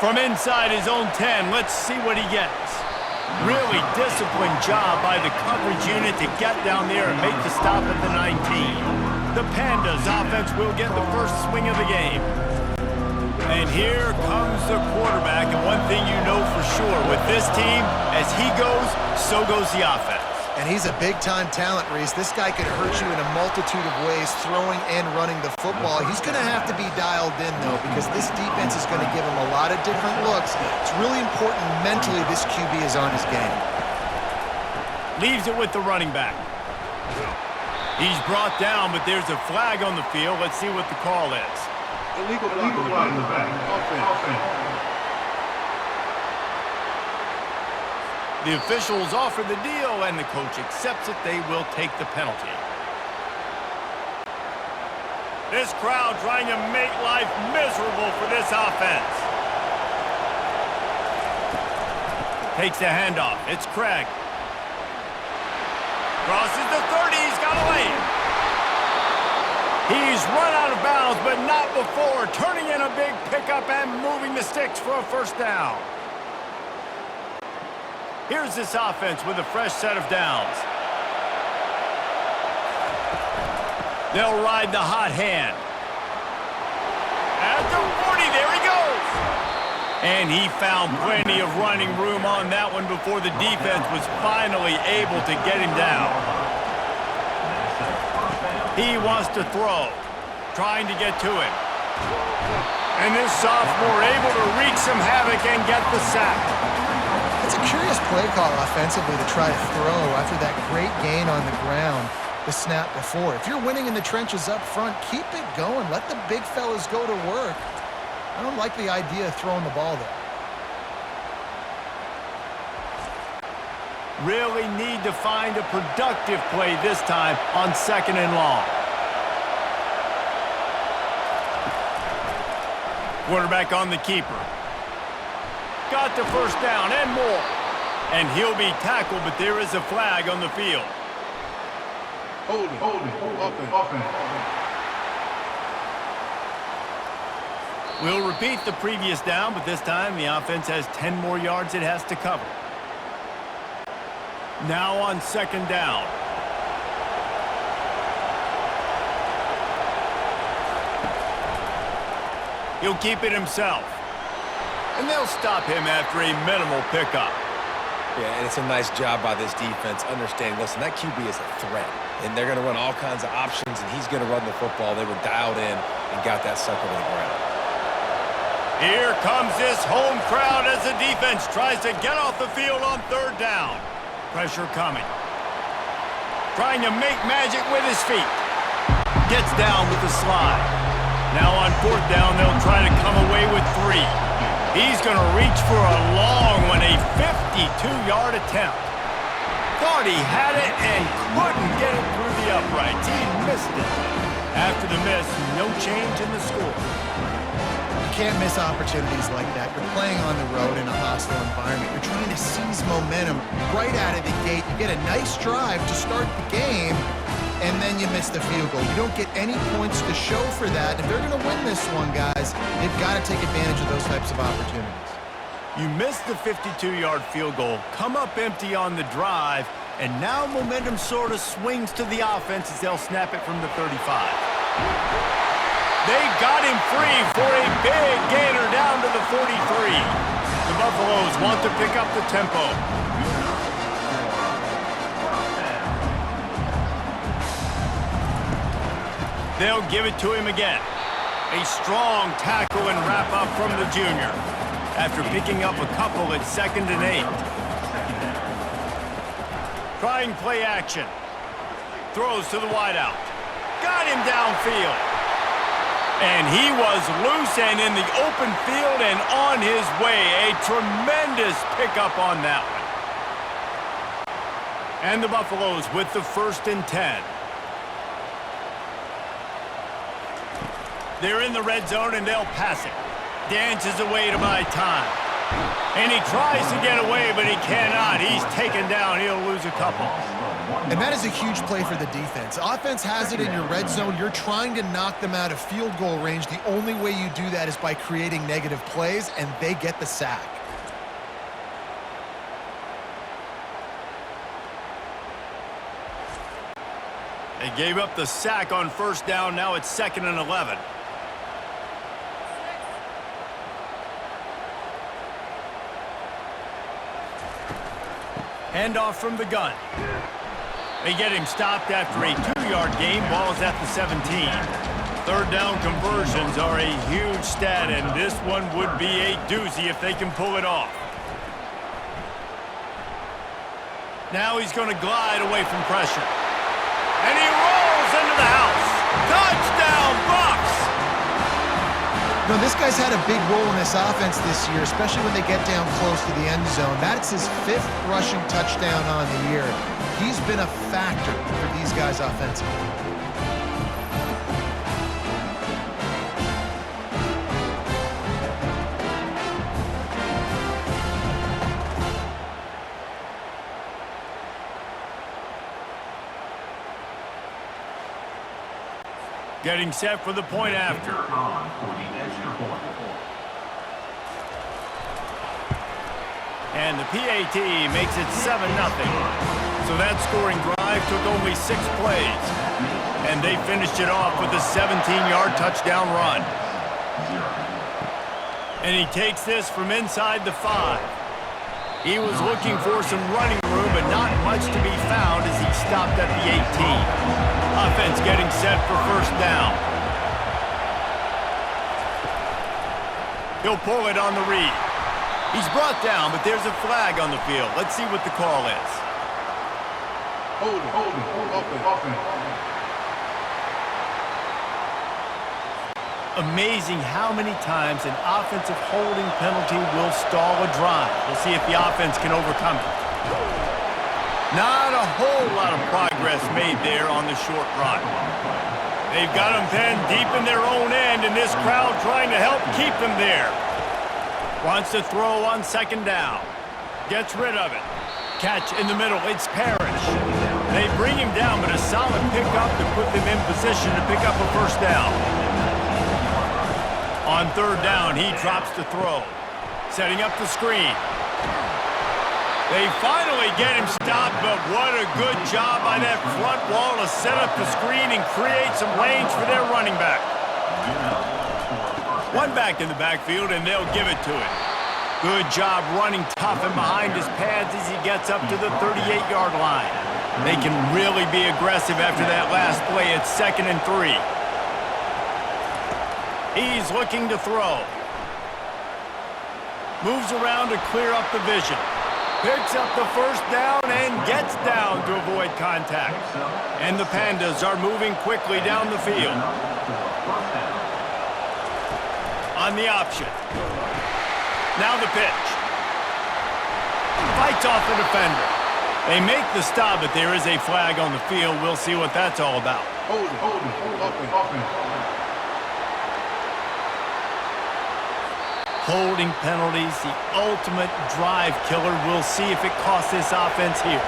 From inside his own 10, let's see what he gets. Really disciplined job by the coverage unit to get down there and make the stop at the 19. The Pandas offense will get the first swing of the game. And here comes the quarterback, and one thing you know for sure, with this team, as he goes, so goes the offense. And he's a big-time talent, Reese. This guy could hurt you in a multitude of ways, throwing and running the football. He's going to have to be dialed in, though, because this defense is going to give him a lot of different looks. It's really important mentally this QB is on his game. Leaves it with the running back. He's brought down, but there's a flag on the field. Let's see what the call is. Illegal flag in the back. Offense. The officials offer the deal, and the coach accepts it. They will take the penalty. This crowd trying to make life miserable for this offense. Takes the handoff. It's Craig. Crosses the 30. He's got away. He's run out of bounds, but not before. Turning in a big pickup and moving the sticks for a first down. Here's this offense with a fresh set of downs. They'll ride the hot hand. At the 40, there he goes. And he found plenty of running room on that one before the defense was finally able to get him down. He wants to throw, trying to get to him. And this sophomore able to wreak some havoc and get the sack. It's a curious play call offensively to try to throw after that great gain on the ground the snap before. If you're winning in the trenches up front, keep it going. Let the big fellas go to work. I don't like the idea of throwing the ball there. Really need to find a productive play this time on 2nd and long. Quarterback on the keeper. Got the first down and more. And he'll be tackled, but there is a flag on the field. Holding. Offense. We'll repeat the previous down, but this time the offense has 10 more yards it has to cover. Now on 2nd down. He'll keep it himself. And they'll stop him after a minimal pickup. Yeah, and it's a nice job by this defense understanding, listen, that QB is a threat. And they're going to run all kinds of options, and he's going to run the football. They were dialed in and got that sucker to the ground. Here comes this home crowd as the defense tries to get off the field on 3rd down. Pressure coming. Trying to make magic with his feet. Gets down with the slide. Now on 4th down, they'll try to come away with 3. He's going to reach for a long one, a 52-yard attempt. Thought he had it and couldn't get it through the uprights. He missed it. After the miss, no change in the score. You can't miss opportunities like that. You're playing on the road in a hostile environment. You're trying to seize momentum right out of the gate. You get a nice drive to start the game, and then you miss the field goal. You don't get any points to show for that. If they're going to win this one, guys, they've got to take advantage of those types of opportunities. You missed the 52-yard field goal, come up empty on the drive, and now momentum sort of swings to the offense as they'll snap it from the 35. They got him free for a big gainer down to the 43. The Buffaloes want to pick up the tempo. They'll give it to him again. A strong tackle and wrap up from the junior after picking up a couple at 2nd and 8. Trying play action. Throws to the wideout. Got him downfield. And he was loose and in the open field and on his way. A tremendous pickup on that one. And the Buffaloes with the 1st and 10. They're in the red zone and they'll pass it. Dances away to buy time. And he tries to get away, but he cannot. He's taken down. He'll lose a couple. And that is a huge play for the defense. Offense has it in your red zone. You're trying to knock them out of field goal range. The only way you do that is by creating negative plays, and they get the sack. They gave up the sack on first down. Now it's 2nd and 11. Handoff from the gun. They get him stopped after a 2-yard gain. Ball's at the 17. Third down conversions are a huge stat, and this one would be a doozy if they can pull it off. Now he's going to glide away from pressure. And he rolls into the house. Touchdown, Bucs! No, this guy's had a big role in this offense this year, especially when they get down close to the end zone. That's his 5th rushing touchdown on the year. He's been a factor for these guys offensively. Getting set for the point after. And the PAT makes it 7-0. So that scoring drive took only 6 plays. And they finished it off with a 17-yard touchdown run. And he takes this from inside the 5. He was looking for some running room, but not much to be found as he stopped at the 18. Offense getting set for first down. He'll pull it on the read. He's brought down, but there's a flag on the field. Let's see what the call is. Hold it, open. Amazing how many times an offensive holding penalty will stall a drive. We'll see if the offense can overcome it. Not a whole lot of progress made there on the short run. They've got them penned deep in their own end, and this crowd trying to help keep them there. Wants to throw on 2nd down. Gets rid of it. Catch in the middle. It's Parrish. They bring him down, but a solid pickup to put them in position to pick up a first down. On 3rd down, he drops to throw. Setting up the screen. They finally get him stopped, but what a good job by that front wall to set up the screen and create some lanes for their running back. One back in the backfield, and they'll give it to him. Good job running tough and behind his pads as he gets up to the 38-yard line. They can really be aggressive after that last play. It's 2nd and 3. He's looking to throw. Moves around to clear up the vision. Picks up the first down and gets down to avoid contact. And the Pandas are moving quickly down the field. On the option. Now the pitch. Fights off the defender. They make the stop, but there is a flag on the field. We'll see what that's all about. Hold it, open. Holding penalties, the ultimate drive killer. We'll see if it costs this offense here.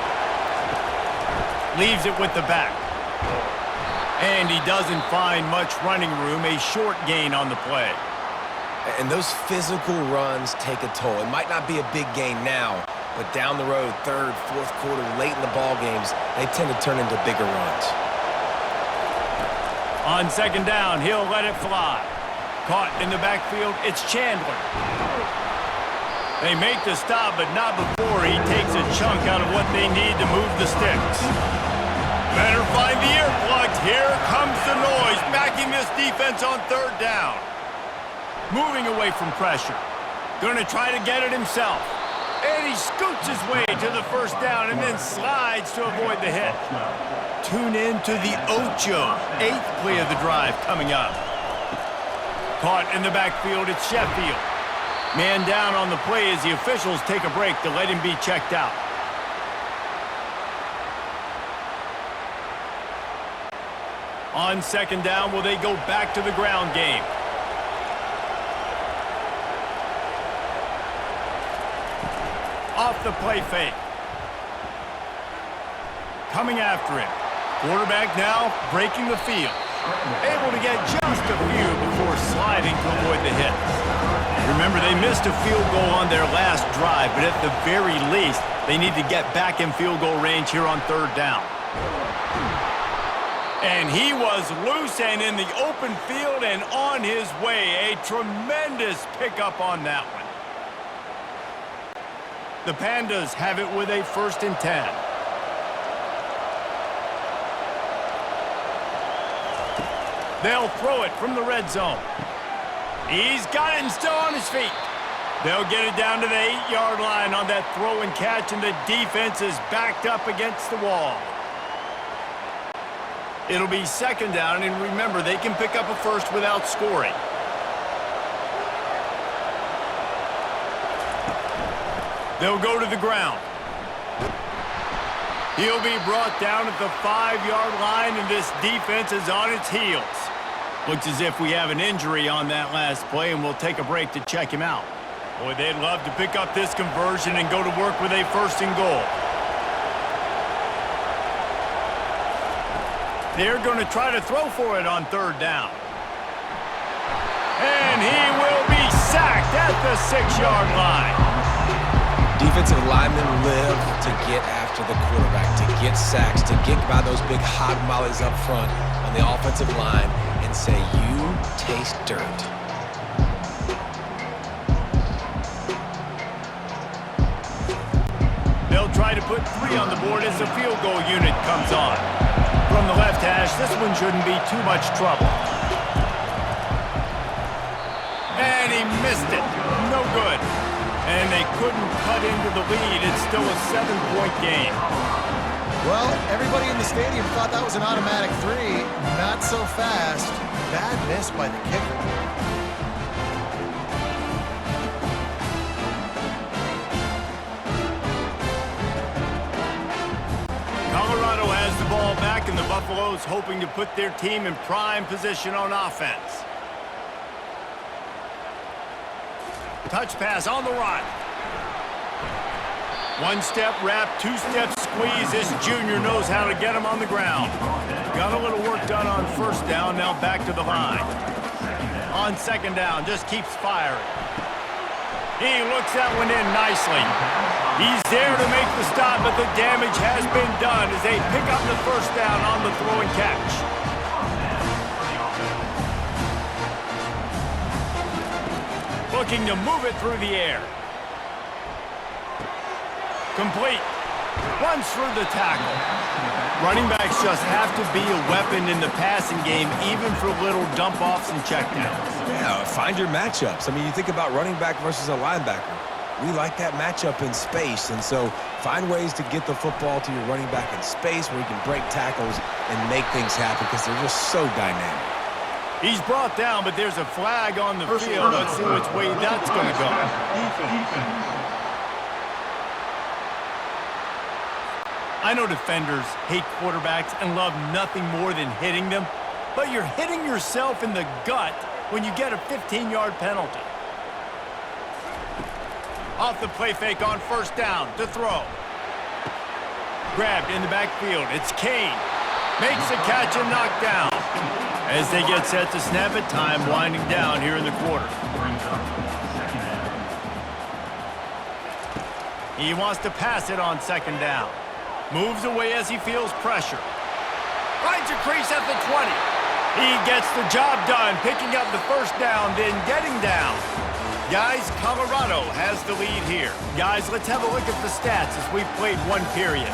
Leaves it with the back. And he doesn't find much running room, a short gain on the play. And those physical runs take a toll. It might not be a big gain now, but down the road, 3rd, 4th quarter, late in the ball games, they tend to turn into bigger runs. On 2nd down, he'll let it fly. Caught in the backfield, it's Chandler. They make the stop, but not before he takes a chunk out of what they need to move the sticks. Better find the earplugs. Here comes the noise, backing this defense on 3rd down. Moving away from pressure. Going to try to get it himself. And he scoots his way to the first down and then slides to avoid the hit. Tune in to the Ocho, 8th play of the drive coming up. Caught in the backfield, it's Sheffield. Man down on the play as the officials take a break to let him be checked out. On 2nd down, will they go back to the ground game? Off the play fake. coming after him. Quarterback now breaking the field. Able to get just a few before sliding to avoid the hits. Remember, they missed a field goal on their last drive, but at the very least, they need to get back in field goal range here on third down. And he was loose and in the open field and on his way. A tremendous pickup on that one. The Pandas have it with a 1st and 10. They'll throw it from the red zone. He's got it and still on his feet. They'll get it down to the 8-yard line on that throw and catch, and the defense is backed up against the wall. It'll be 2nd down, and remember, they can pick up a first without scoring. They'll go to the ground. He'll be brought down at the 5-yard line, and this defense is on its heels. Looks as if we have an injury on that last play, and we'll take a break to check him out. Boy, they'd love to pick up this conversion and go to work with a 1st and goal. They're going to try to throw for it on 3rd down. And he will be sacked at the 6-yard line. Defensive linemen live to get after the quarterback, to get sacks, to get by those big hog mollies up front on the offensive line and say, you taste dirt. They'll try to put 3 on the board as the field goal unit comes on. From the left hash, this one shouldn't be too much trouble. And he missed it. No good. And they couldn't cut into the lead. It's still a 7-point game. Well, everybody in the stadium thought that was an automatic 3. Not so fast. Bad miss by the kicker. Colorado has the ball back, and the Buffaloes hoping to put their team in prime position on offense. Touch pass on the run. 1-step wrap, 2-step squeeze. This junior knows how to get him on the ground. Got a little work done on 1st down, now back to the line. On 2nd down, just keeps firing. He looks that one in nicely. He's there to make the stop, but the damage has been done as they pick up the 1st down on the throw and catch. Looking to move it through the air. Complete. Runs through the tackle. Running backs just have to be a weapon in the passing game, even for little dump-offs and checkdowns. Yeah, find your matchups. I mean, you think about running back versus a linebacker. We like that matchup in space, and so find ways to get the football to your running back in space where you can break tackles and make things happen because they're just so dynamic. He's brought down, but there's a flag on the field. Let's see which way that's going to go. I know defenders hate quarterbacks and love nothing more than hitting them, but you're hitting yourself in the gut when you get a 15-yard penalty. Off the play fake on 1st down to throw. Grabbed in the backfield. It's Kane. Makes the catch and knocked down. As they get set to snap it, time winding down here in the quarter. He wants to pass it on 2nd down. Moves away as he feels pressure. Finds a crease at the 20. He gets the job done, picking up the 1st down, then getting down. Guys, Colorado has the lead here. Guys, let's have a look at the stats as we've played 1 period.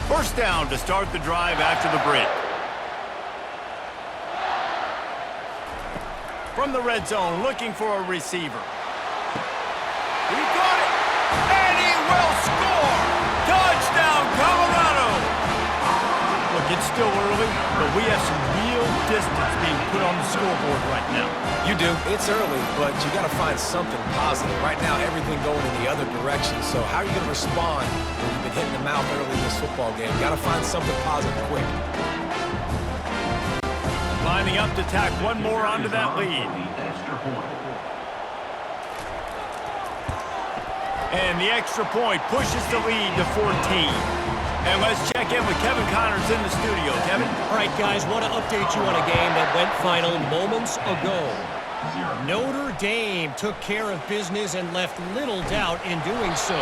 1st down to start the drive after the break. From the red zone, looking for a receiver. He got it, and he will score! Touchdown, Colorado! Look, it's still early, but we have some real distance being put on the scoreboard right now. You do. It's early, but you got to find something positive. Right now, everything going in the other direction. So how are you going to respond when you've been hitting the mouth early in this football game? Got to find something positive quick. Lining up to tack one more onto that lead. And the extra point pushes the lead to 14. And let's check in with Kevin Connors in the studio. Kevin? All right, guys, want to update you on a game that went final moments ago. Notre Dame took care of business and left little doubt in doing so.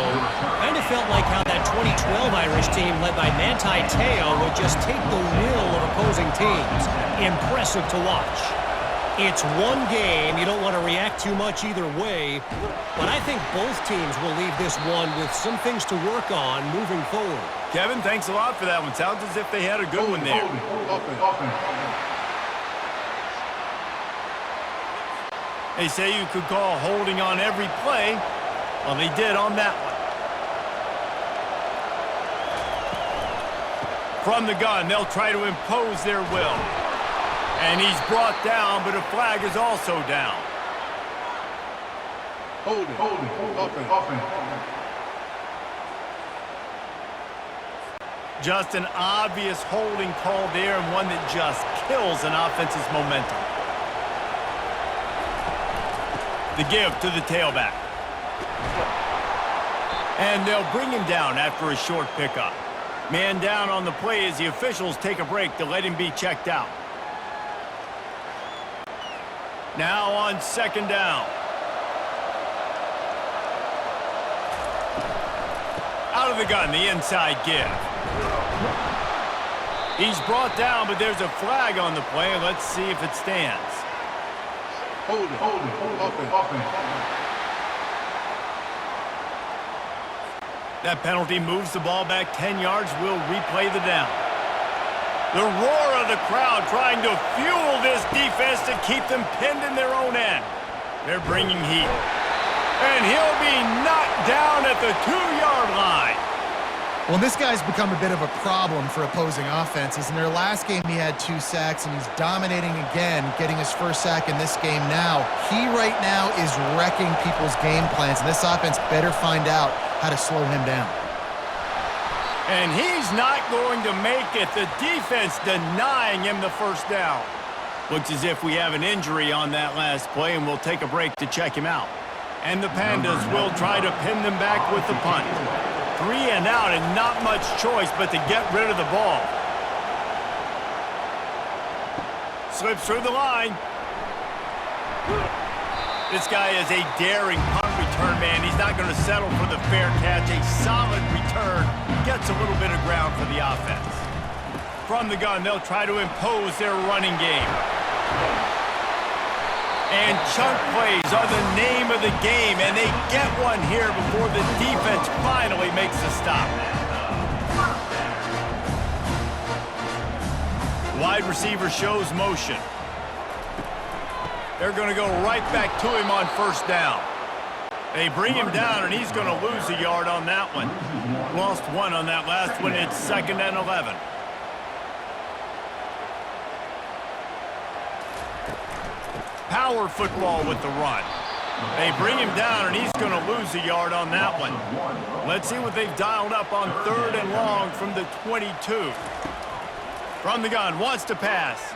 Kind of felt like how that 2012 Irish team led by Manti Te'o would just take the will of opposing teams. Impressive to watch. It's one game. You don't want to react too much either way. But I think both teams will leave this one with some things to work on moving forward. Kevin, thanks a lot for that one. Sounds as if they had a good one there. They say you could call holding on every play. Well, they did on that one. From the gun, they'll try to impose their will. And he's brought down, but a flag is also down. Hold it. Offense. Just an obvious holding call there, and one that just kills an offense's momentum. The give to the tailback. And they'll bring him down after a short pickup. Man down on the play as the officials take a break to let him be checked out. Now on second down. Out of the gun, the inside give. He's brought down, but there's a flag on the play. Let's see if it stands. Hold it. Offense. That penalty moves the ball back 10 yards. We'll replay the down. The roar of the crowd trying to fuel this defense to keep them pinned in their own end. They're bringing heat. And he'll be knocked down at the 2-yard line. Well, this guy's become a bit of a problem for opposing offenses. In their last game, he had 2 sacks, and he's dominating again, getting his first sack in this game now. He right now is wrecking people's game plans, and this offense better find out how to slow him down. And he's not going to make it. The defense denying him the first down. Looks as if we have an injury on that last play, and we'll take a break to check him out. And the Pandas will try to pin them back with the punt. 3 and out, and not much choice but to get rid of the ball. Slips through the line. This guy is a daring punt return man. He's not going to settle for the fair catch. A solid return. Gets a little bit of ground for the offense. From the gun, they'll try to impose their running game. And chunk plays are the name of the game, and they get one here before the defense finally makes a stop. Wide receiver shows motion. They're going to go right back to him on first down. They bring him down, and he's going to lose a yard on that one. Lost 1 on that last one. It's 2nd and 11. Power football with the run. They bring him down, and he's going to lose a yard on that one. Let's see what they've dialed up on 3rd and long from the 22. From the gun, wants to pass.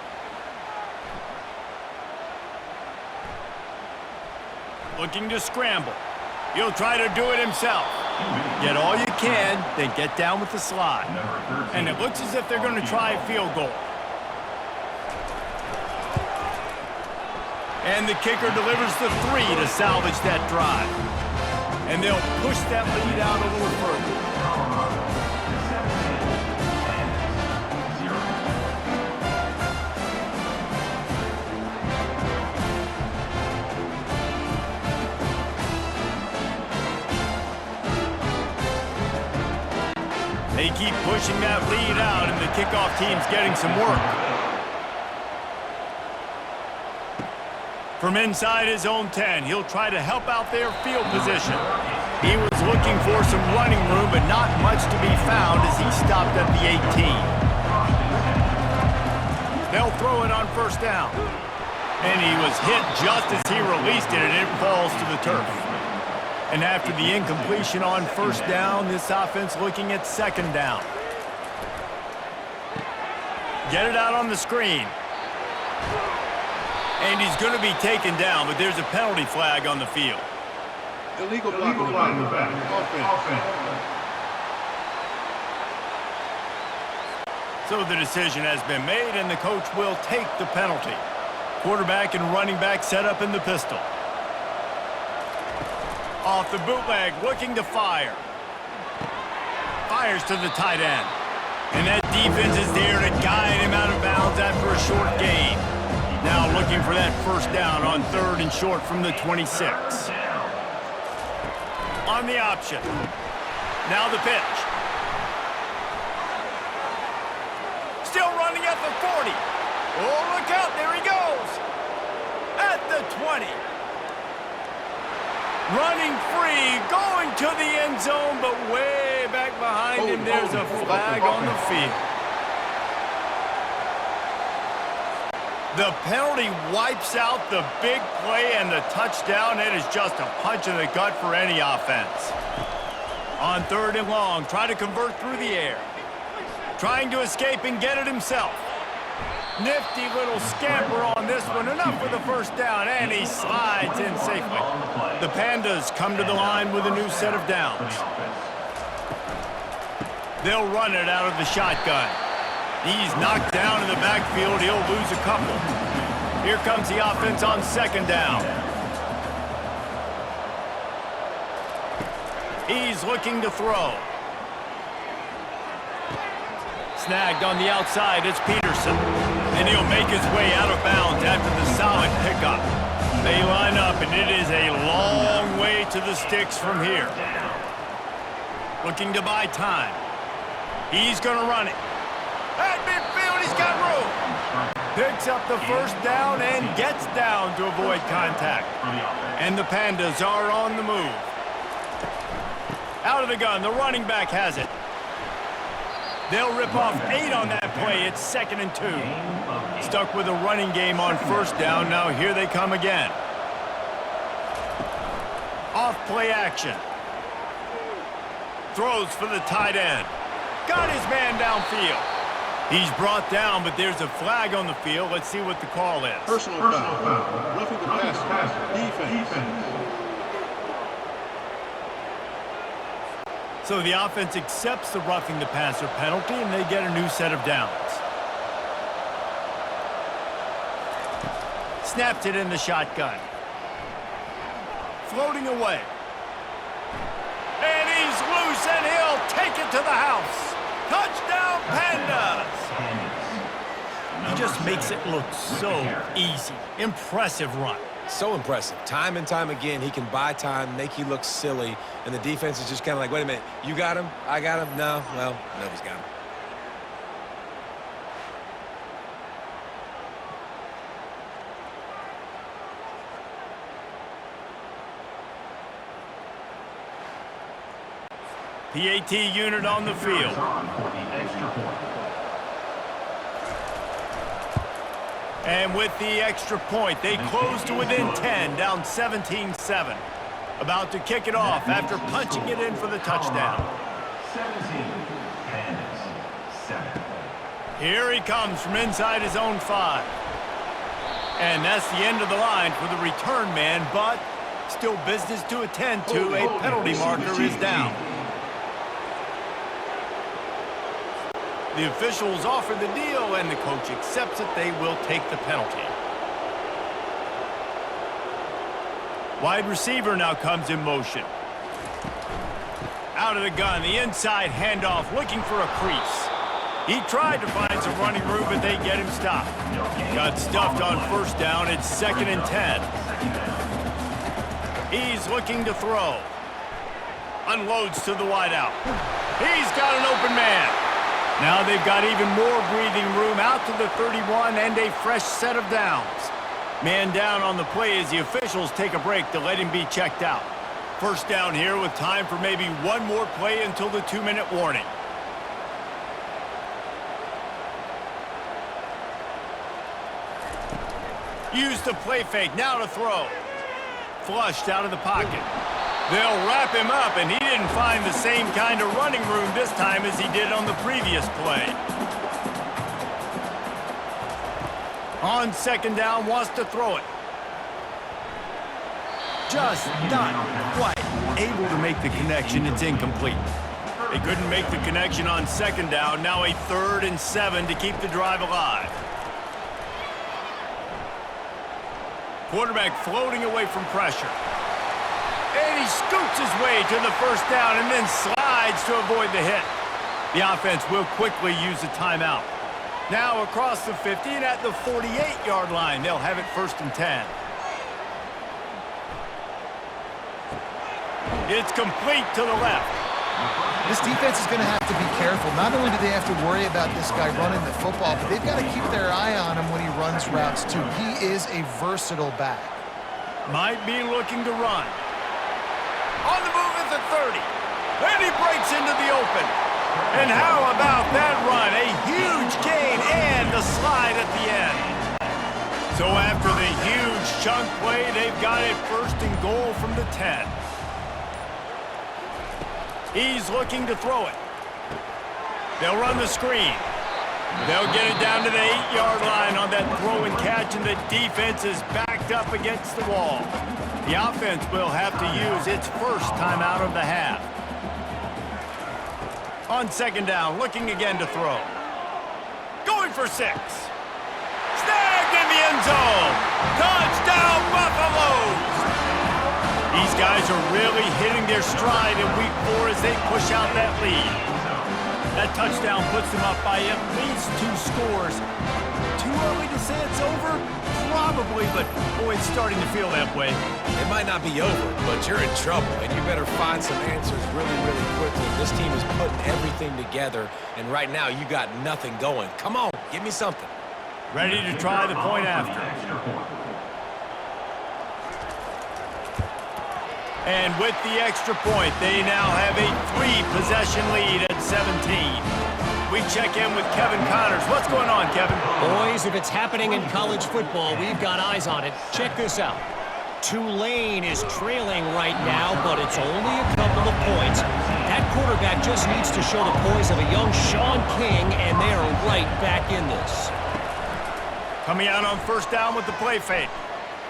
Looking to scramble. He'll try to do it himself. Get all you can, then get down with the slide. And it looks as if they're going to try a field goal. And the kicker delivers the 3 to salvage that drive. And they'll push that lead out a little further. They keep pushing that lead out, and the kickoff team's getting some work. From inside his own 10, he'll try to help out their field position. He was looking for some running room, but not much to be found as he stopped at the 18. They'll throw it on first down. And he was hit just as he released it, and it falls to the turf. And after the incompletion on first down, this offense looking at second down. Get it out on the screen. And he's going to be taken down, but there's a penalty flag on the field. Illegal block in the back. Offense. So the decision has been made, and the coach will take the penalty. Quarterback and running back set up in the pistol. Off the bootleg, looking to fire. Fires to the tight end. And that defense is there to guide him out of bounds after a short gain. Now looking for that first down on 3rd and short from the 26. On the option. Now the pitch. Still running at the 40. Oh, look out, there he goes. At the 20. Running free, going to the end zone, but way back behind him, there's a flag on the field. The penalty wipes out the big play and the touchdown. It is just a punch in the gut for any offense. On 3rd and long, try to convert through the air. Trying to escape and get it himself. Nifty little scamper on this one. Enough for the first down, and he slides in safely. The Pandas come to the line with a new set of downs. They'll run it out of the shotgun. He's knocked down in the backfield. He'll lose a couple. Here comes the offense on 2nd down. He's looking to throw. Snagged on the outside, it's Peterson. And he'll make his way out of bounds after the solid pickup. They line up, and it is a long way to the sticks from here. Looking to buy time. He's going to run it. At midfield, he's got room. Picks up the first down and gets down to avoid contact. And the Pandas are on the move. Out of the gun, the running back has it. They'll rip off 8 on that play. It's 2nd and 2. Stuck with a running game on 1st down. Now here they come again. Off play action. Throws for the tight end. Got his man downfield. He's brought down, but there's a flag on the field. Let's see what the call is. Personal foul. Roughing the passer. Defense. So the offense accepts the roughing the passer penalty, and they get a new set of downs. Snapped it in the shotgun. Floating away. And he's loose, and he'll take it to the house. Touchdown, Pandas! He just makes it look so easy. Impressive run. So impressive. Time and time again, he can buy time, make you look silly, and the defense is just kind of like, wait a minute, you got him? I got him? No? Well, nobody's got him. PAT unit on the field. And with the extra point, they close to within 10, down 17-7. About to kick it off after punching it in for the touchdown. 17-7. Here he comes from inside his own 5. And that's the end of the line for the return man, but still business to attend to. A penalty marker is down. The officials offer the deal, and the coach accepts it. They will take the penalty. Wide receiver now comes in motion. Out of the gun, the inside handoff, looking for a crease. He tried to find some running room, but they get him stopped. Got stuffed on 1st down. It's 2nd and 10. He's looking to throw. Unloads to the wideout. He's got an open man. Now they've got even more breathing room out to the 31 and a fresh set of downs. Man down on the play as the officials take a break to let him be checked out. 1st down here with time for maybe one more play until the 2-minute warning. Use the play fake, now to throw. Flushed out of the pocket. They'll wrap him up, and he didn't find the same kind of running room this time as he did on the previous play. On 2nd down, wants to throw it. Just not quite. able to make the connection. It's incomplete. They couldn't make the connection on second down. Now a 3rd and 7 to keep the drive alive. Quarterback floating away from pressure. And he scoots his way to the first down and then slides to avoid the hit. The offense will quickly use a timeout. Now across the 50 and at the 48-yard line, they'll have it 1st and 10. It's complete to the left. This defense is going to have to be careful. Not only do they have to worry about this guy running the football, but they've got to keep their eye on him when he runs routes too. He is a versatile back. Might be looking to run. On the move at the 30. And he breaks into the open. And how about that run? A huge gain and the slide at the end. So after the huge chunk play, they've got it 1st and goal from the 10. He's looking to throw it. They'll run the screen. They'll get it down to the 8-yard line on that throw and catch, and the defense is backed up against the wall. The offense will have to use its first timeout of the half. On second down, looking again to throw. Going for 6. Snagged in the end zone. Touchdown, Buffaloes! These guys are really hitting their stride in week 4 as they push out that lead. That touchdown puts them up by at least 2 scores. Too early to say it's over? Probably, but boy, it's starting to feel that way. It might not be over, but you're in trouble, and you better find some answers really, really quickly. This team is putting everything together, and right now you got nothing going. Come on, give me something. Ready to try the point after. And with the extra point, they now have a 3-possession lead at 17. We check in with Kevin Connors. What's going on, Kevin? Boys, if it's happening in college football, we've got eyes on it. Check this out. Tulane is trailing right now, but it's only a couple of points. That quarterback just needs to show the poise of a young Sean King, and they are right back in this. Coming out on first down with the play fake.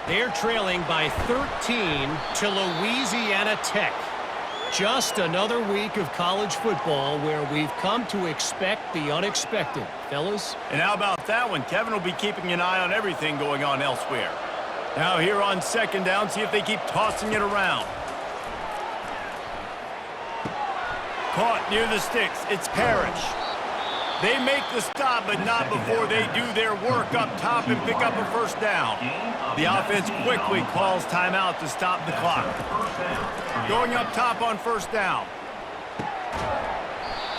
They're trailing by 13 to Louisiana Tech. Just another week of college football where we've come to expect the unexpected, fellas. And how about that one? Kevin will be keeping an eye on everything going on elsewhere. Now here on second down, see if they keep tossing it around. Caught near the sticks. It's Parrish. They make the stop, but not before they do their work up top and pick up a first down. The offense quickly calls timeout to stop the clock. Going up top on first down.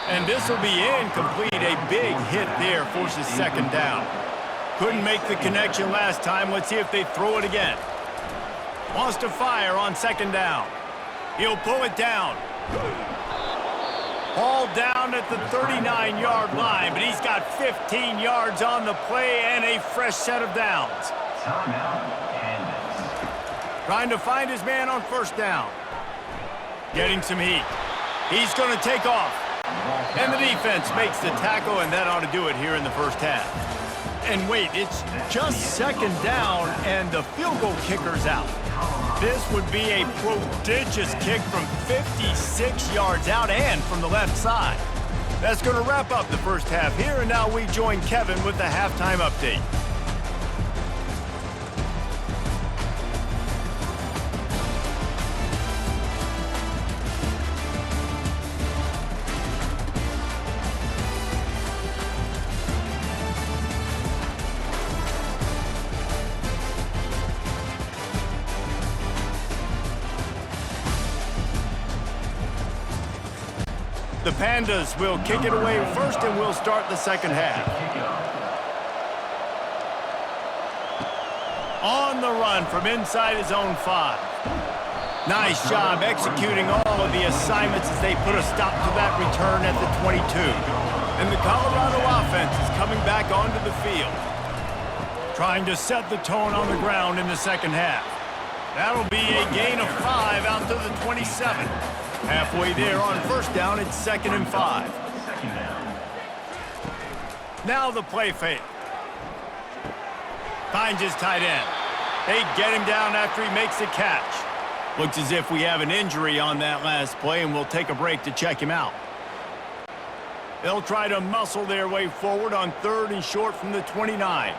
And this will be incomplete. A big hit there forces second down. Couldn't make the connection last time. Let's see if they throw it again. Wants to fire on second down. He'll pull it down. Ball down at the 39-yard line, but he's got 15 yards on the play and a fresh set of downs. Trying to find his man on first down. Getting some heat. He's going to take off. And the defense makes the tackle, and that ought to do it here in the first half. And wait, it's just second down, and the field goal kicker's out. This would be a prodigious kick from 56 yards out and from the left side. That's going to wrap up the first half here, and now we join Kevin with the halftime update. The Pandas will kick it away first, and we'll start the second half. On the run from inside his own 5. Nice job executing all of the assignments as they put a stop to that return at the 22. And the Colorado offense is coming back onto the field, trying to set the tone on the ground in the second half. That'll be a gain of 5 out to the 27. Halfway there on first down, it's 2nd and 5. Now the play fake. Finds his tight end. They get him down after he makes the catch. Looks as if we have an injury on that last play, and we'll take a break to check him out. They'll try to muscle their way forward on 3rd and short from the 29.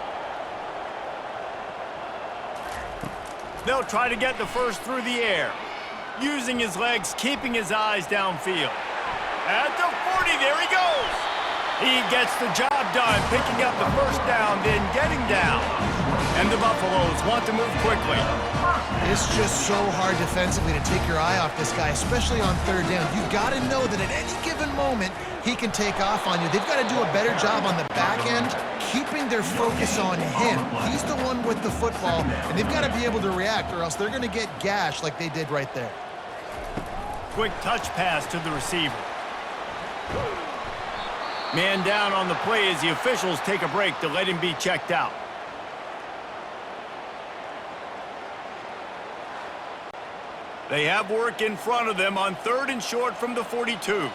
They'll try to get the first through the air, using his legs, keeping his eyes downfield. At the 40, there he goes. He gets the job done, picking up the first down, then getting down. And the Buffaloes want to move quickly. It's just so hard defensively to take your eye off this guy, especially on 3rd down. You've got to know that at any given moment, he can take off on you. They've got to do a better job on the back end, keeping their focus on him. He's the one with the football, and they've got to be able to react, or else they're going to get gashed like they did right there. Quick touch pass to the receiver. Man down on the play as the officials take a break to let him be checked out. They have work in front of them on 3rd and short from the 42.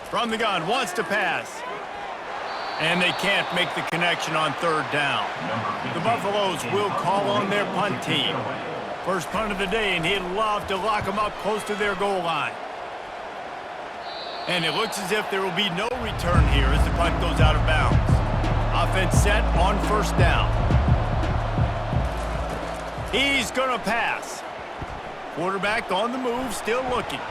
From the gun, wants to pass. And they can't make the connection on 3rd down. The Buffaloes will call on their punt team. First punt of the day, and he'd love to lock them up close to their goal line. And it looks as if there will be no return here as the punt goes out of bounds. Offense set on 1st down. He's going to pass. Quarterback on the move, still looking.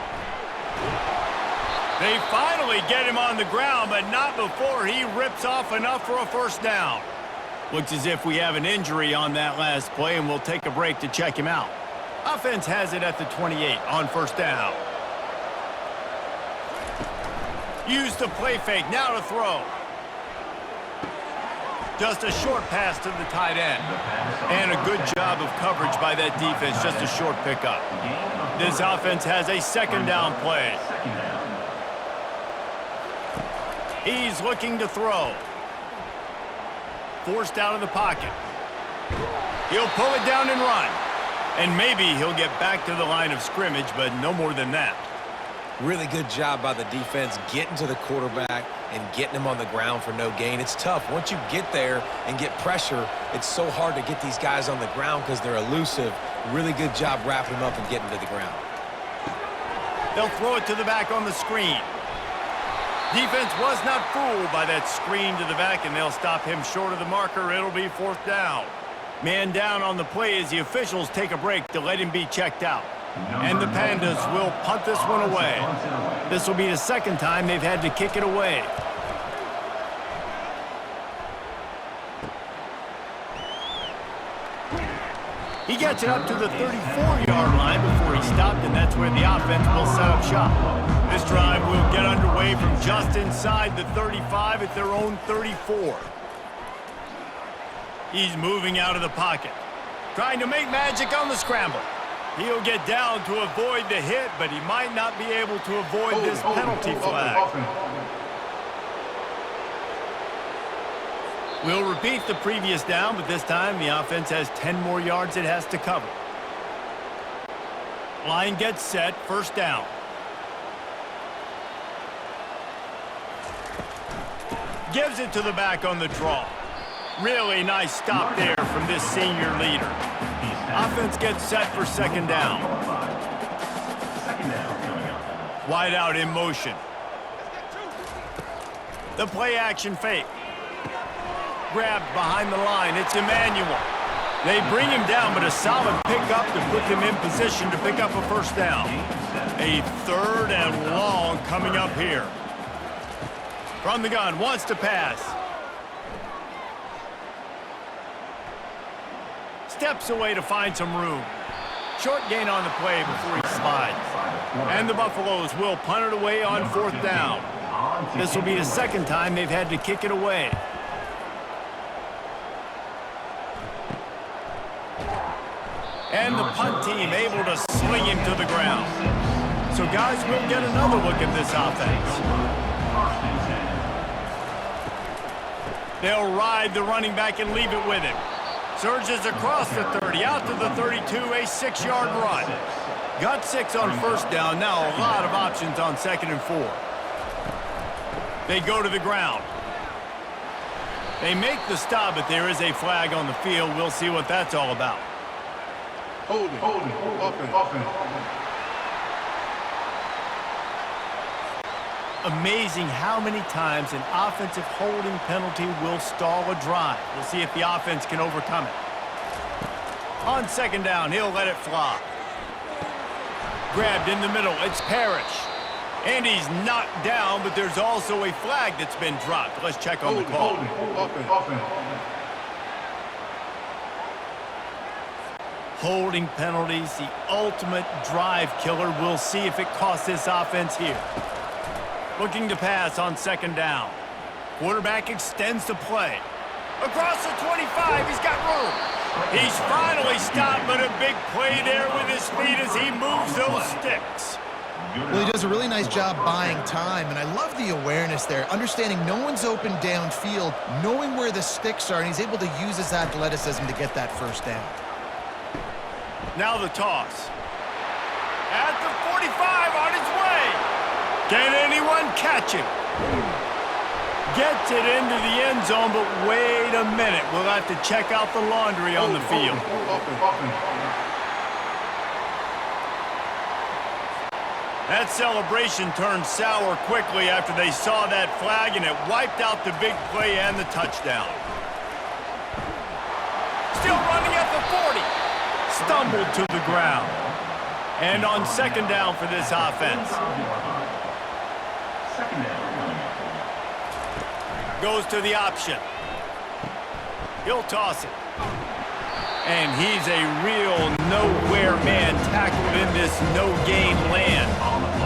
They finally get him on the ground, but not before he rips off enough for a 1st down. Looks as if we have an injury on that last play, and we'll take a break to check him out. Offense has it at the 28 on 1st down. Use the play fake, now to throw. Just a short pass to the tight end. And a good job of coverage by that defense, just a short pickup. This offense has a 2nd down play. He's looking to throw. Forced out of the pocket. He'll pull it down and run. And maybe he'll get back to the line of scrimmage, but no more than that. Really good job by the defense getting to the quarterback and getting him on the ground for no gain. It's tough. Once you get there and get pressure, it's so hard to get these guys on the ground because they're elusive. Really good job wrapping him up and getting to the ground. They'll throw it to the back on the screen. Defense was not fooled by that screen to the back, and they'll stop him short of the marker. It'll be 4th down. Man down on the play as the officials take a break to let him be checked out. And the Pandas will punt this one away. This will be the 2nd time they've had to kick it away. He gets it up to the 34-yard line before he stopped, and that's where the offense will set up shop. This drive will get underway from just inside the 35 at their own 34. He's moving out of the pocket, trying to make magic on the scramble. He'll get down to avoid the hit, but he might not be able to avoid this penalty flag. We'll repeat the previous down, but this time the offense has 10 more yards it has to cover. Line gets set, 1st down. Gives it to the back on the draw. Really nice stop there from this senior leader. Offense gets set for 2nd down. Wide out in motion. The play action fake. Grabbed behind the line. It's Emmanuel. They bring him down, but a solid pickup to put them in position to pick up a 1st down. A 3rd and long coming up here. From the gun, wants to pass. Steps away to find some room. Short gain on the play before he slides. And the Buffaloes will punt it away on 4th down. This will be the 2nd time they've had to kick it away. And the punt team able to sling him to the ground. So guys, we'll get another look at this offense. They'll ride the running back and leave it with him. Surges across the 30, out to the 32, a 6-yard run. Got 6 on 1st down, now a lot of options on 2nd and 4. They go to the ground. They make the stop, but there is a flag on the field. We'll see what that's all about. Holding. Offense. Amazing how many times an offensive holding penalty will stall a drive. We'll see if the offense can overcome it. On second down, he'll let it fly. Grabbed in the middle, it's Parrish. And he's knocked down, but there's also a flag that's been dropped. Let's check on the call. Offense. Holding penalties, the ultimate drive killer. We'll see if it costs this offense here. Looking to pass on second down. Quarterback extends the play. Across the 25, he's got room. He's finally stopped, but a big play there with his feet as he moves those sticks. Well, he does a really nice job buying time, and I love the awareness there, understanding no one's open downfield, knowing where the sticks are, and he's able to use his athleticism to get that first down. Now the toss. At the 45, on his way. Can anyone catch him? Gets it into the end zone, but wait a minute. We'll have to check out the laundry on the field. That celebration turned sour quickly after they saw that flag, and it wiped out the big play and the touchdown. Still running at the 40. Stumbled to the ground. And on second down for this offense. Goes to the option. He'll toss it. And he's a real nowhere man tackled in this no-gain land.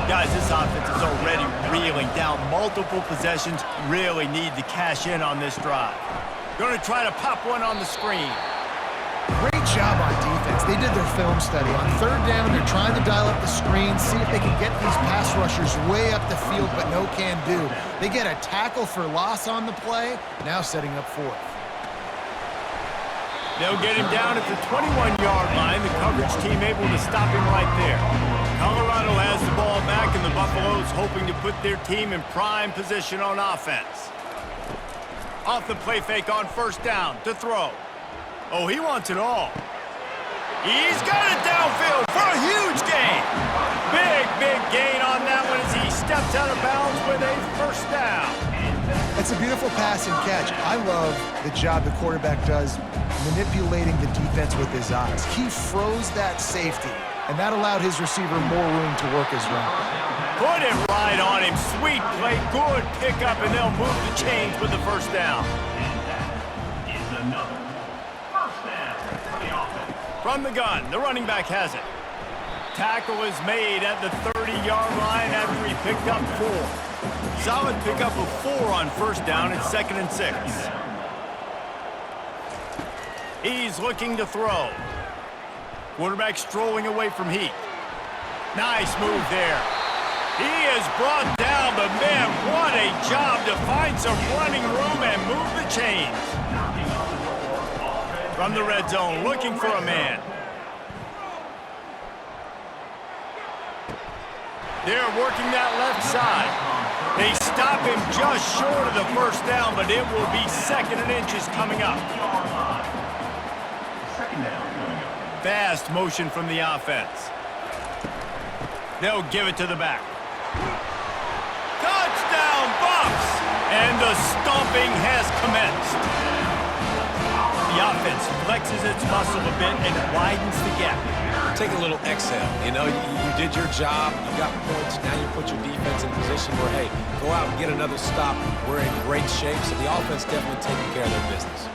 Guys, this offense is already reeling down multiple possessions. Really need to cash in on this drive. Going to try to pop one on the screen. Great job on defense. They did their film study. On third down, they're trying to dial up the screen, see if they can get these pass rushers way up the field, but no can do. They get a tackle for loss on the play, now setting up fourth. They'll get him down at the 21-yard line. The coverage team able to stop him right there. Colorado has the ball back, and the Buffaloes hoping to put their team in prime position on offense. Off the play fake on first down to throw. Oh, he wants it all. He's got it downfield for a huge gain. Big gain on that one as he steps out of bounds with a first down. That's a beautiful pass and catch. I love the job the quarterback does manipulating the defense with his eyes. He froze that safety, and that allowed his receiver more room to work his route. Put it right on him. Sweet play, good pickup, and they'll move the chains with the first down. From the gun, the running back has it. Tackle is made at the 30-yard line after he picked up 4. Solid pickup of 4 on first down. It's 2nd and 6. He's looking to throw. Quarterback strolling away from Heat. Nice move there. He is brought down, but man, what a job to find some running room and move the chains. From the red zone, looking for a man. They're working that left side. They stop him just short of the first down, but it will be 2nd and inches coming up. Fast motion from the offense. They'll give it to the back. Touchdown, Buffs! And the stomping has commenced. The offense flexes its muscle a bit and widens the gap. Take a little exhale. You know, you did your job. You got points. Now you put your defense in a position where, hey, go out and get another stop. We're in great shape, so the offense definitely taking care of their business.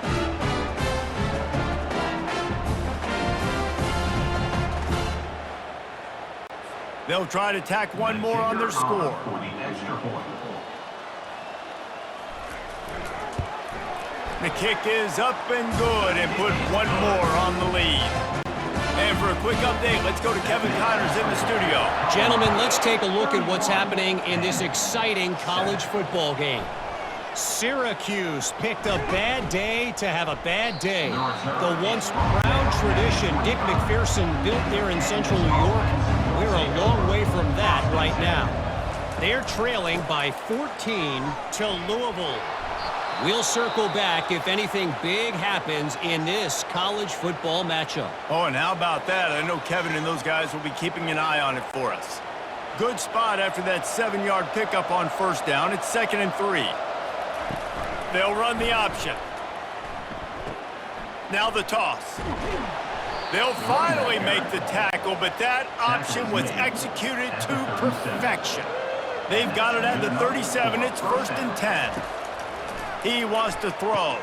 They'll try to tack one more on their score. The kick is up and good and put one more on the lead. And for a quick update, let's go to Kevin Connors in the studio. Gentlemen, let's take a look at what's happening in this exciting college football game. Syracuse picked a bad day to have a bad day. The once proud tradition Dick McPherson built there in central New York, we're a long way from that right now. They're trailing by 14 to Louisville. We'll circle back if anything big happens in this college football matchup. Oh, and how about that? I know Kevin and those guys will be keeping an eye on it for us. Good spot after that 7-yard pickup on first down. It's 2nd and 3. They'll run the option. Now the toss. They'll finally make the tackle, but that option was executed to perfection. They've got it at the 37. It's 1st and 10. He wants to throw.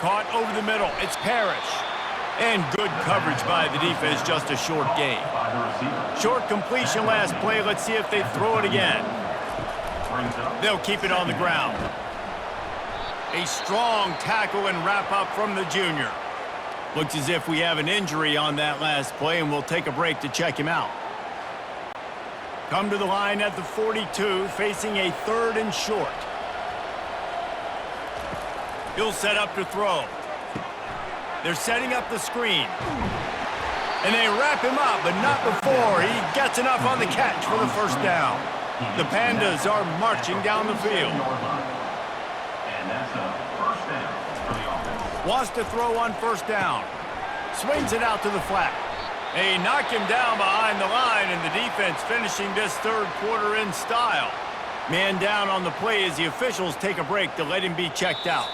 Caught over the middle. It's Parrish. And good coverage by the defense, just a short gain. Short completion last play. Let's see if they throw it again. They'll keep it on the ground. A strong tackle and wrap up from the junior. Looks as if we have an injury on that last play, and we'll take a break to check him out. Come to the line at the 42, facing a 3rd and short. He'll set up to throw. They're setting up the screen. And they wrap him up, but not before he gets enough on the catch for the first down. The Pandas are marching down the field. And that's a first down for the offense. Wants to throw on first down. Swings it out to the flat. They knock him down behind the line, and the defense finishing this 3rd quarter in style. Man down on the play as the officials take a break to let him be checked out.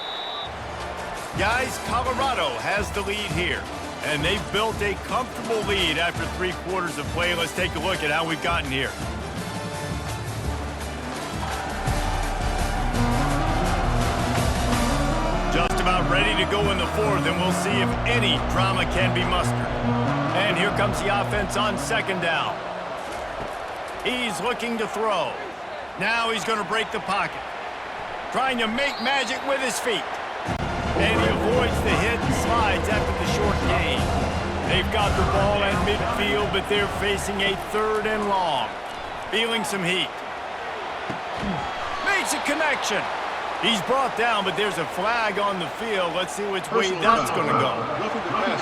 Guys, Colorado has the lead here, and they've built a comfortable lead after 3 quarters of play. Let's take a look at how we've gotten here. Just about ready to go in the 4th, and we'll see if any drama can be mustered. And here comes the offense on 2nd down. He's looking to throw. Now he's going to break the pocket. Trying to make magic with his feet. And he avoids the hit and slides after the short gain. They've got the ball at midfield, but they're facing a 3rd and long. Feeling some heat. Makes a connection. He's brought down, but there's a flag on the field. Let's see which way that's going to go. Roughing the pass.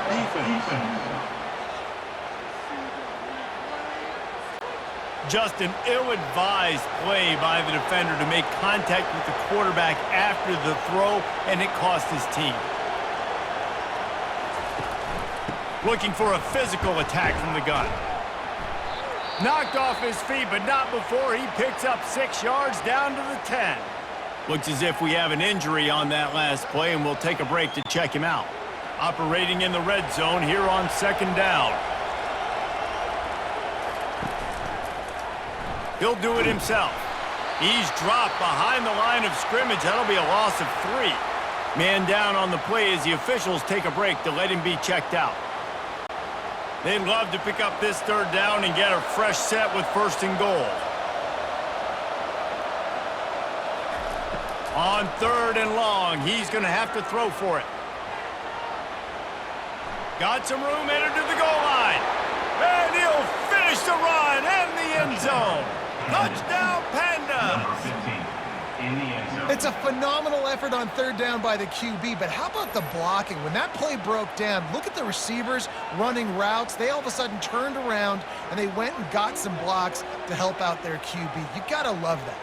Defense. Just an ill-advised play by the defender to make contact with the quarterback after the throw, and it cost his team. Looking for a physical attack from the gun. Knocked off his feet, but not before he picks up 6 yards down to the 10. Looks as if we have an injury on that last play, and we'll take a break to check him out. Operating in the red zone here on 2nd down. He'll do it himself. He's dropped behind the line of scrimmage. That'll be a loss of 3. Man down on the play as the officials take a break to let him be checked out. They'd love to pick up this 3rd down and get a fresh set with 1st and goal. On 3rd and long, he's going to have to throw for it. Got some room, entered to the goal line. And he'll finish the run and the end zone. Touchdown, Pandas! It's a phenomenal effort on 3rd down by the QB, but how about the blocking? When that play broke down, look at the receivers running routes. They all of a sudden turned around, and they went and got some blocks to help out their QB. You got to love that.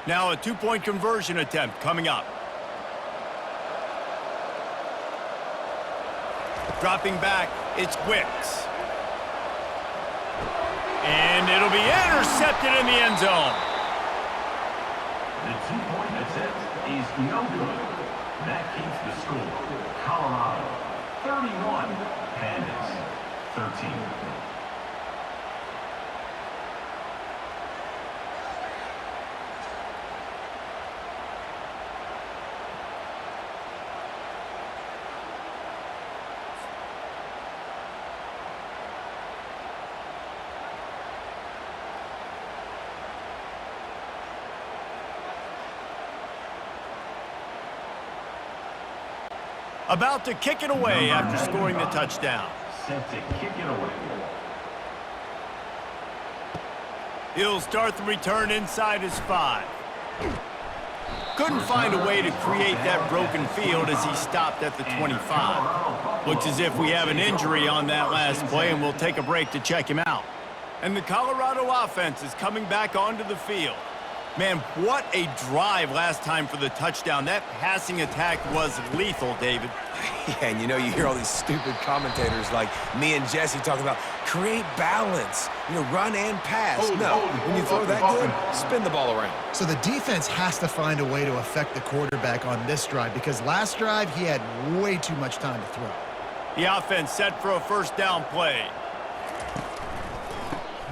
Now a 2-point conversion attempt coming up. Dropping back, it's Wicks. And it'll be intercepted in the end zone. The 2-point attempt is no good. That keeps the score. Colorado 31, Pandas 13. About to kick it away after scoring the touchdown. Set to kick it away. He'll start the return inside his 5. Couldn't find a way to create that broken field as he stopped at the 25. Looks as if we have an injury on that last play, and we'll take a break to check him out. And the Colorado offense is coming back onto the field. Man, what a drive last time for the touchdown. That passing attack was lethal, David. Yeah, and you hear all these stupid commentators like me and Jesse talking about create balance, run and pass. No, when you throw that good, spin the ball around. So the defense has to find a way to affect the quarterback on this drive because last drive he had way too much time to throw. The offense set for a first down play.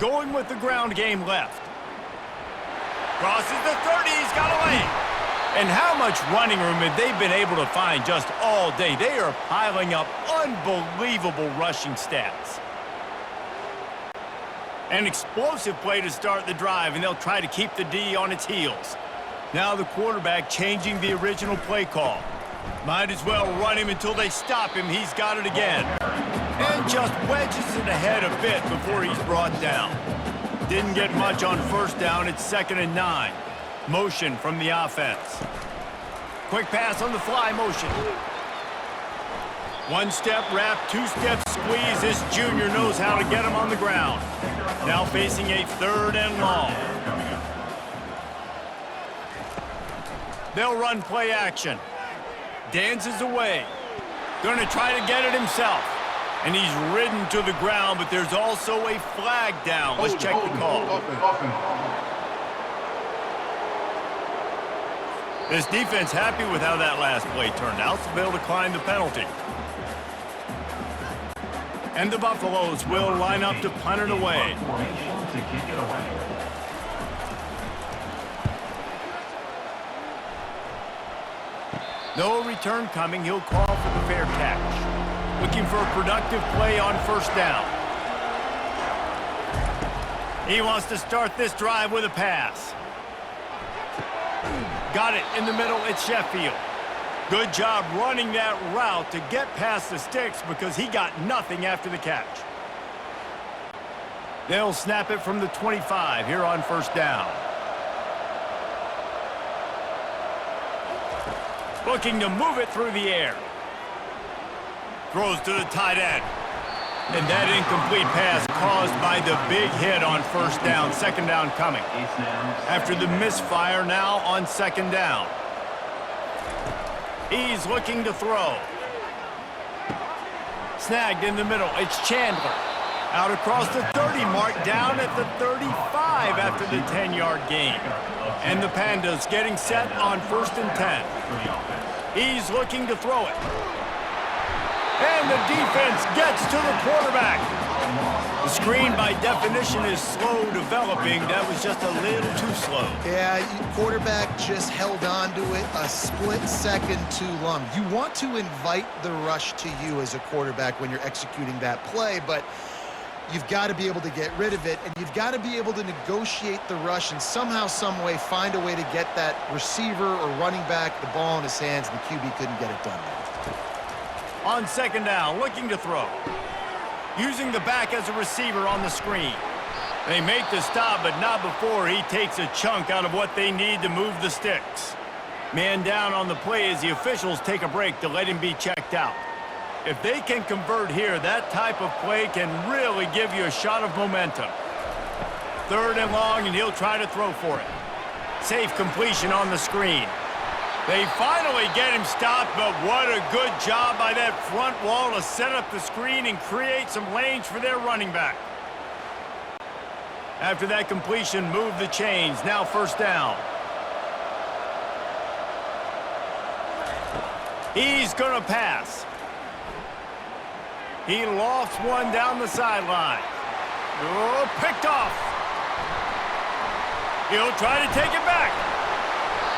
Going with the ground game left. Crosses the 30, he's got away. And how much running room have they been able to find just all day? They are piling up unbelievable rushing stats. An explosive play to start the drive, and they'll try to keep the D on its heels. Now the quarterback changing the original play call. Might as well run him until they stop him. He's got it again. And just wedges it ahead a bit before he's brought down. Didn't get much on first down. It's 2nd and 9. Motion from the offense. Quick pass on the fly motion. One step wrap, 2 step squeeze. This junior knows how to get him on the ground. Now facing a 3rd and long. They'll run play action. Dances away. Going to try to get it himself. And he's ridden to the ground, but there's also a flag down. Let's check the call. This defense happy with how that last play turned out, so they'll decline the penalty. And the Buffaloes will line up to punt it away. No return coming. He'll call for the fair catch. Looking for a productive play on first down. He wants to start this drive with a pass. Got it in the middle. It's Sheffield. Good job running that route to get past the sticks because he got nothing after the catch. They'll snap it from the 25 here on first down. Looking to move it through the air. Throws to the tight end. And that incomplete pass caused by the big hit on first down. 2nd down coming. After the misfire, now on 2nd down. He's looking to throw. Snagged in the middle. It's Chandler. Out across the 30 mark, down at the 35 after the 10-yard gain. And the Pandas getting set on 1st and 10. He's looking to throw it. And the defense gets to the quarterback. The screen, by definition, is slow developing. That was just a little too slow. Yeah, quarterback just held on to it a split second too long. You want to invite the rush to you as a quarterback when you're executing that play, but you've got to be able to get rid of it, and you've got to be able to negotiate the rush and somehow, some way, find a way to get that receiver or running back the ball in his hands, and the QB couldn't get it done there. On 2nd down, looking to throw. Using the back as a receiver on the screen. They make the stop, but not before he takes a chunk out of what they need to move the sticks. Man down on the play as the officials take a break to let him be checked out. If they can convert here, that type of play can really give you a shot of momentum. 3rd and long, and he'll try to throw for it. Safe completion on the screen. They finally get him stopped, but what a good job by that front wall to set up the screen and create some lanes for their running back. After that completion, move the chains. Now 1st down. He's going to pass. He lofts one down the sideline. Oh, picked off. He'll try to take it back.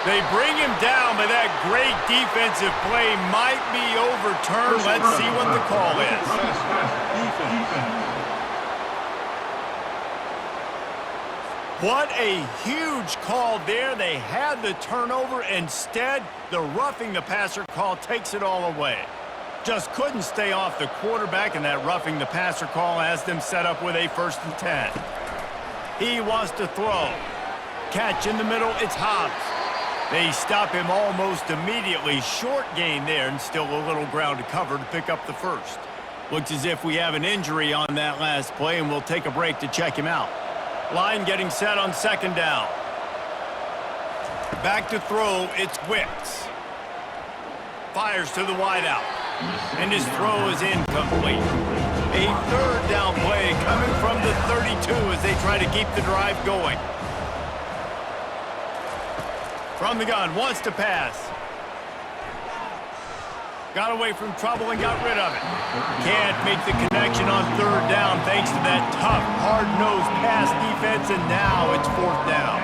They bring him down, but that great defensive play might be overturned. Let's see what the call is. What a huge call there. They had the turnover. Instead, the roughing the passer call takes it all away. Just couldn't stay off the quarterback, and that roughing the passer call has them set up with a 1st and 10. He wants to throw. Catch in the middle, it's Hobbs. They stop him almost immediately. Short gain there, and still a little ground to cover to pick up the 1st. Looks as if we have an injury on that last play, and we'll take a break to check him out. Line getting set on second down. Back to throw, it's Wicks. Fires to the wideout, and his throw is incomplete. A third down play coming from the 32 as they try to keep the drive going. From the gun, wants to pass. Got away from trouble and got rid of it. Can't make the connection on third down thanks to that tough, hard-nosed pass defense, and now it's fourth down.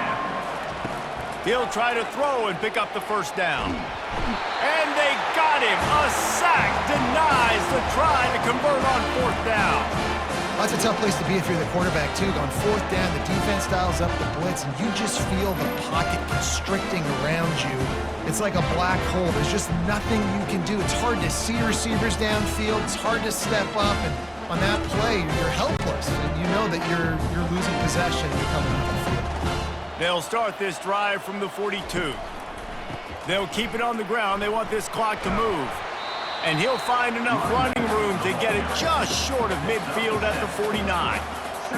He'll try to throw and pick up the first down. And they got him. A sack denies the try to convert on fourth down. That's a tough place to be if you're the quarterback, too. On fourth down, the defense dials up the blitz, and you just feel the pocket constricting around you. It's like a black hole. There's just nothing you can do. It's hard to see receivers downfield. It's hard to step up, and on that play, you're helpless. And you know that you're losing possession and you're coming off the field. They'll start this drive from the 42. They'll keep it on the ground. They want this clock to move. And he'll find enough running room to get it just short of midfield at the 49.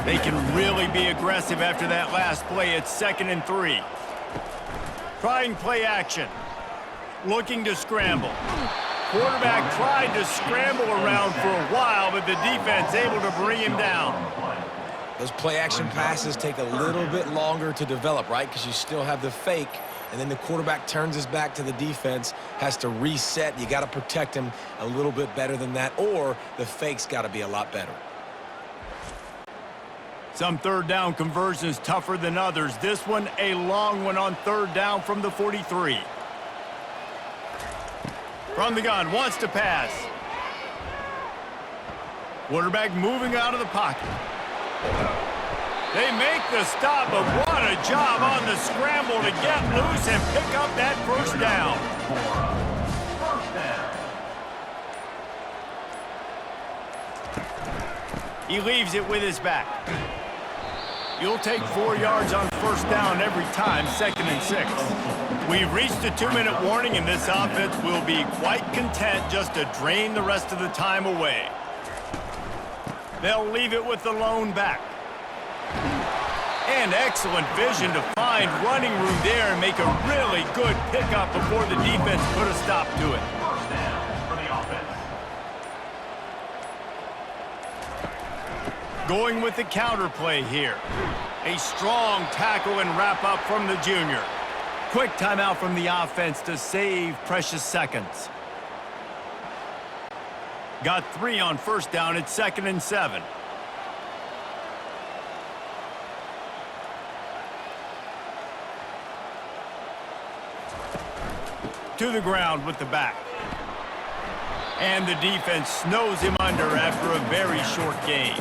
They can really be aggressive after that last play. It's 2nd and 3. Trying play action. Looking to scramble. Quarterback tried to scramble around for a while, but the defense able to bring him down. Those play-action passes take a little bit longer to develop, right? Because you still have the fake, and then the quarterback turns his back to the defense, has to reset. You got to protect him a little bit better than that, or the fake's got to be a lot better. Some third down conversions tougher than others. This one, a long one on third down from the 43. From the gun, wants to pass. Quarterback moving out of the pocket. They make the stop, but what a job on the scramble to get loose and pick up that first down. He leaves it with his back. You'll take 4 yards on first down every time, 2nd and 6. We've reached a 2-minute warning, and this offense will be quite content just to drain the rest of the time away. They'll leave it with the lone back. And excellent vision to find running room there and make a really good pickup before the defense put a stop to it. First down for the offense. Going with the counter play here. A strong tackle and wrap up from the junior. Quick timeout from the offense to save precious seconds. Got 3 on first down at 2nd and 7. To the ground with the back. And the defense snows him under after a very short gain.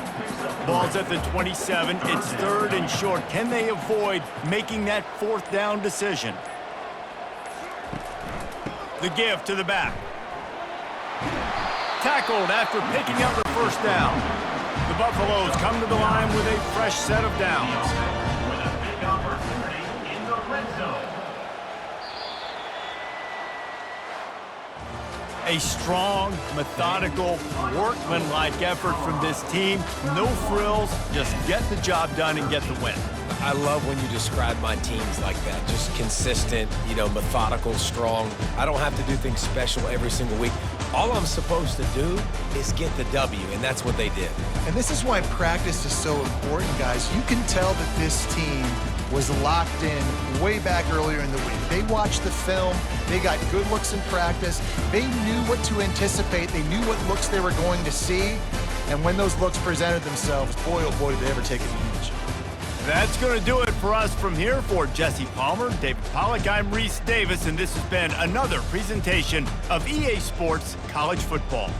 Ball's at the 27. It's 3rd and short. Can they avoid making that 4th down decision? The give to the back. Tackled after picking up the first down. The Buffaloes come to the line with a fresh set of downs. With a big opportunity in the red zone. A strong, methodical, workmanlike effort from this team. No frills, just get the job done and get the win. I love when you describe my teams like that. Just consistent, methodical, strong. I don't have to do things special every single week. All I'm supposed to do is get the W, and that's what they did. And this is why practice is so important, guys. You can tell that this team was locked in way back earlier in the week. They watched the film. They got good looks in practice. They knew what to anticipate. They knew what looks they were going to see. And when those looks presented themselves, boy, oh boy, did they ever take advantage. That's going to do it for us from here. For Jesse Palmer, David Pollack, I'm Reese Davis, and this has been another presentation of EA Sports College Football.